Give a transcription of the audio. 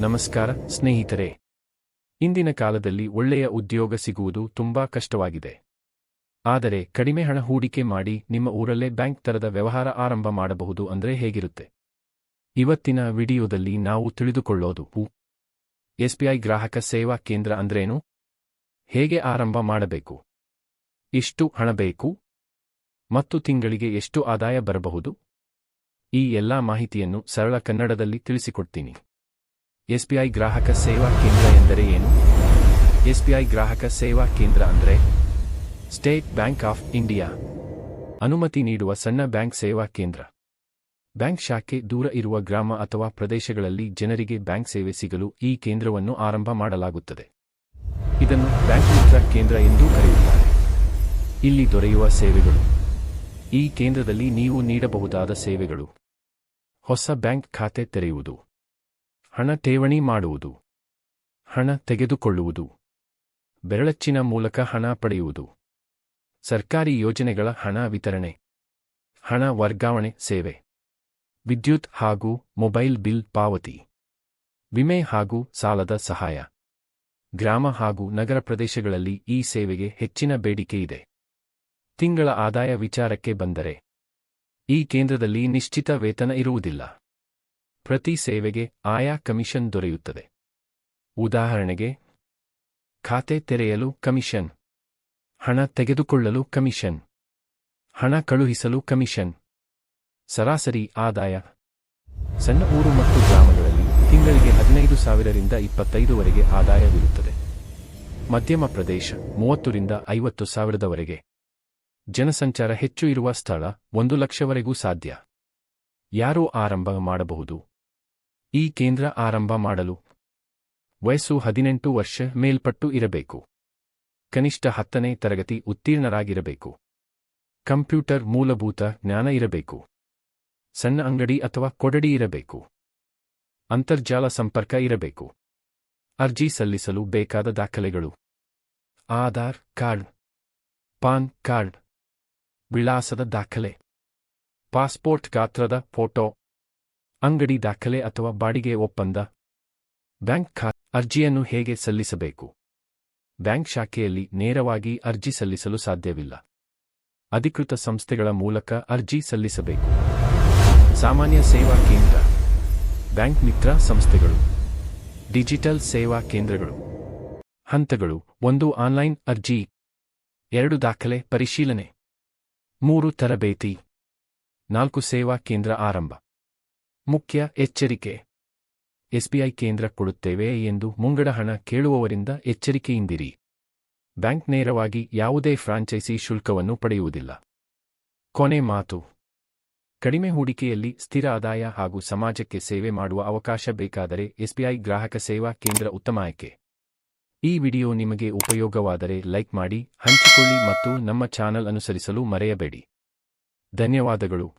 ನಮಸ್ಕಾರ ಸ್ನೇಹಿತರೆ. ಇಂದಿನ ಕಾಲದಲ್ಲಿ ಒಳ್ಳೆಯ ಉದ್ಯೋಗ ಸಿಗುವುದು ತುಂಬಾ ಕಷ್ಟವಾಗಿದೆ. ಆದರೆ ಕಡಿಮೆ ಹಣ ಹೂಡಿಕೆ ಮಾಡಿ ನಿಮ್ಮ ಊರಲ್ಲೇ ಬ್ಯಾಂಕ್ ತರದ ವ್ಯವಹಾರ ಆರಂಭ ಮಾಡಬಹುದು ಅಂದ್ರೆ ಹೇಗಿರುತ್ತೆ? ಇವತ್ತಿನ ವಿಡಿಯೋದಲ್ಲಿ ನಾವು ತಿಳಿದುಕೊಳ್ಳೋದು ಎಸ್ಬಿಐ ಗ್ರಾಹಕ ಸೇವಾ ಕೇಂದ್ರ ಅಂದ್ರೇನು, ಹೇಗೆ ಆರಂಭ ಮಾಡಬೇಕು, ಎಷ್ಟು ಹಣ ಬೇಕು ಮತ್ತು ತಿಂಗಳಿಗೆ ಎಷ್ಟು ಆದಾಯ ಬರಬಹುದು, ಈ ಎಲ್ಲಾ ಮಾಹಿತಿಯನ್ನು ಸರಳ ಕನ್ನಡದಲ್ಲಿ ತಿಳಿಸಿಕೊಡ್ತೀನಿ. ಎಸ್ಬಿಐ ಗ್ರಾಹಕ ಸೇವಾ ಕೇಂದ್ರ ಎಂದರೆ ಏನು? ಎಸ್ಬಿಐ ಗ್ರಾಹಕ ಸೇವಾ ಕೇಂದ್ರ ಅಂದ್ರೆ ಸ್ಟೇಟ್ ಬ್ಯಾಂಕ್ ಆಫ್ ಇಂಡಿಯಾ ಅನುಮತಿ ನೀಡುವ ಸಣ್ಣ ಬ್ಯಾಂಕ್ ಸೇವಾ ಕೇಂದ್ರ. ಬ್ಯಾಂಕ್ ಶಾಖೆ ದೂರ ಇರುವ ಗ್ರಾಮ ಅಥವಾ ಪ್ರದೇಶಗಳಲ್ಲಿ ಜನರಿಗೆ ಬ್ಯಾಂಕ್ ಸೇವೆ ಸಿಗಲು ಈ ಕೇಂದ್ರವನ್ನು ಆರಂಭ ಮಾಡಲಾಗುತ್ತದೆ. ಇದನ್ನು ಬ್ಯಾಂಕ್ ಮಿತ್ರ ಕೇಂದ್ರ ಎಂದೂ ಕರೆಯುತ್ತಾರೆ. ಇಲ್ಲಿ ದೊರೆಯುವ ಸೇವೆಗಳು: ಈ ಕೇಂದ್ರದಲ್ಲಿ ನೀವು ನೀಡಬಹುದಾದ ಸೇವೆಗಳು: ಹೊಸ ಬ್ಯಾಂಕ್ ಖಾತೆ ತೆರೆಯುವುದು, ಹಣ ಠೇವಣಿ ಮಾಡುವುದು, ಹಣ ತೆಗೆದುಕೊಳ್ಳುವುದು, ಬೆರಳಚ್ಚಿನ ಮೂಲಕ ಹಣ ಪಡೆಯುವುದು, ಸರ್ಕಾರಿ ಯೋಜನೆಗಳ ಹಣ ವಿತರಣೆ, ಹಣ ವರ್ಗಾವಣೆ ಸೇವೆ, ವಿದ್ಯುತ್ ಹಾಗೂ ಮೊಬೈಲ್ ಬಿಲ್ ಪಾವತಿ, ವಿಮೆ ಹಾಗೂ ಸಾಲದ ಸಹಾಯ. ಗ್ರಾಮ ಹಾಗೂ ನಗರ ಪ್ರದೇಶಗಳಲ್ಲಿ ಈ ಸೇವೆಗೆ ಹೆಚ್ಚಿನ ಬೇಡಿಕೆ ಇದೆ. ತಿಂಗಳ ಆದಾಯ ವಿಚಾರಕ್ಕೆ ಬಂದರೆ, ಈ ಕೇಂದ್ರದಲ್ಲಿ ನಿಶ್ಚಿತ ವೇತನ ಇರುವುದಿಲ್ಲ. ಪ್ರತಿ ಸೇವೆಗೆ ಆಯಾ ಕಮಿಷನ್ ದೊರೆಯುತ್ತದೆ. ಉದಾಹರಣೆಗೆ, ಖಾತೆ ತೆರೆಯಲು ಕಮಿಷನ್, ಹಣ ತೆಗೆದುಕೊಳ್ಳಲು ಕಮಿಷನ್, ಹಣ ಕಳುಹಿಸಲು ಕಮಿಷನ್. ಸರಾಸರಿ ಆದಾಯ: ಸಣ್ಣ ಊರು ಮತ್ತು ಗ್ರಾಮಗಳಲ್ಲಿ ತಿಂಗಳಿಗೆ 15,000 ರಿಂದ 25,000 ಆದಾಯವಿರುತ್ತದೆ. ಮಧ್ಯಮ ಪ್ರದೇಶ 30 ರಿಂದ 50,000 ಜನಸಂಚಾರ ಹೆಚ್ಚು ಇರುವ ಸ್ಥಳ 1 ಲಕ್ಷವರೆಗೂ ಸಾಧ್ಯ. ಯಾರು ಆರಂಭ ಮಾಡಬಹುದು? ಈ ಕೇಂದ್ರ ಆರಂಭ ಮಾಡಲು ವಯಸ್ಸು 18 ವರ್ಷ ಮೇಲ್ಪಟ್ಟು ಇರಬೇಕು. ಕನಿಷ್ಠ 10ನೇ ತರಗತಿ ಉತ್ತೀರ್ಣರಾಗಿರಬೇಕು. ಕಂಪ್ಯೂಟರ್ ಮೂಲಭೂತ ಜ್ಞಾನ ಇರಬೇಕು. ಸಣ್ಣ ಅಂಗಡಿ ಅಥವಾ ಕೊಠಡಿ ಇರಬೇಕು. ಅಂತರ್ಜಾಲ ಸಂಪರ್ಕ ಇರಬೇಕು. ಅರ್ಜಿ ಸಲ್ಲಿಸಲು ಬೇಕಾದ ದಾಖಲೆಗಳು: ಆಧಾರ್ ಕಾರ್ಡ್, ಪಾನ್ ಕಾರ್ಡ್, ವಿಳಾಸದ ದಾಖಲೆ, ಪಾಸ್ಪೋರ್ಟ್ ಗಾತ್ರದ ಫೋಟೋ, ಅಂಗಡಿ ದಾಖಲೆ ಅಥವಾ ಬಾಡಿಗೆ ಒಪ್ಪಂದ. ಬ್ಯಾಂಕ್ ಖಾತೆ. ಅರ್ಜಿಯನ್ನು ಹೇಗೆ ಸಲ್ಲಿಸಬೇಕು? ಬ್ಯಾಂಕ್ ಶಾಖೆಯಲ್ಲಿ ನೇರವಾಗಿ ಅರ್ಜಿ ಸಲ್ಲಿಸಲು ಸಾಧ್ಯವಿಲ್ಲ. ಅಧಿಕೃತ ಸಂಸ್ಥೆಗಳ ಮೂಲಕ ಅರ್ಜಿ ಸಲ್ಲಿಸಬೇಕು. ಸಾಮಾನ್ಯ ಸೇವಾ ಕೇಂದ್ರ, ಬ್ಯಾಂಕ್ ಮಿತ್ರ ಸಂಸ್ಥೆಗಳು, ಡಿಜಿಟಲ್ ಸೇವಾ ಕೇಂದ್ರಗಳು. ಹಂತಗಳು: 1 ಆನ್ಲೈನ್ ಅರ್ಜಿ, 2 ದಾಖಲೆ ಪರಿಶೀಲನೆ, 3 ತರಬೇತಿ, 4 ಸೇವಾ ಕೇಂದ್ರ ಆರಂಭ. ಮುಖ್ಯ ಎಚ್ಚರಿಕೆ: ಎಸ್ಬಿಐ ಕೇಂದ್ರ ಕೊಡುತ್ತೇವೆ ಎಂದು ಮುಂಗಡ ಹಣ ಕೇಳುವವರಿಂದ ಎಚ್ಚರಿಕೆಯಿಂದಿರಿ. ಬ್ಯಾಂಕ್ ನೇರವಾಗಿ ಯಾವುದೇ ಫ್ರಾಂಚೈಸಿ ಶುಲ್ಕವನ್ನು ಪಡೆಯುವುದಿಲ್ಲ. ಕೊನೆ ಮಾತು: ಕಡಿಮೆ ಹೂಡಿಕೆಯಲ್ಲಿ ಸ್ಥಿರ ಆದಾಯ ಹಾಗೂ ಸಮಾಜಕ್ಕೆ ಸೇವೆ ಮಾಡುವ ಅವಕಾಶ ಬೇಕಾದರೆ ಎಸ್ಬಿಐ ಗ್ರಾಹಕ ಸೇವಾ ಕೇಂದ್ರ ಉತ್ತಮ ಆಯ್ಕೆ. ಈ ವಿಡಿಯೋ ನಿಮಗೆ ಉಪಯೋಗವಾದರೆ ಲೈಕ್ ಮಾಡಿ, ಹಂಚಿಕೊಳ್ಳಿ ಮತ್ತು ನಮ್ಮ ಚಾನಲ್ ಅನುಸರಿಸಲು ಮರೆಯಬೇಡಿ. ಧನ್ಯವಾದಗಳು.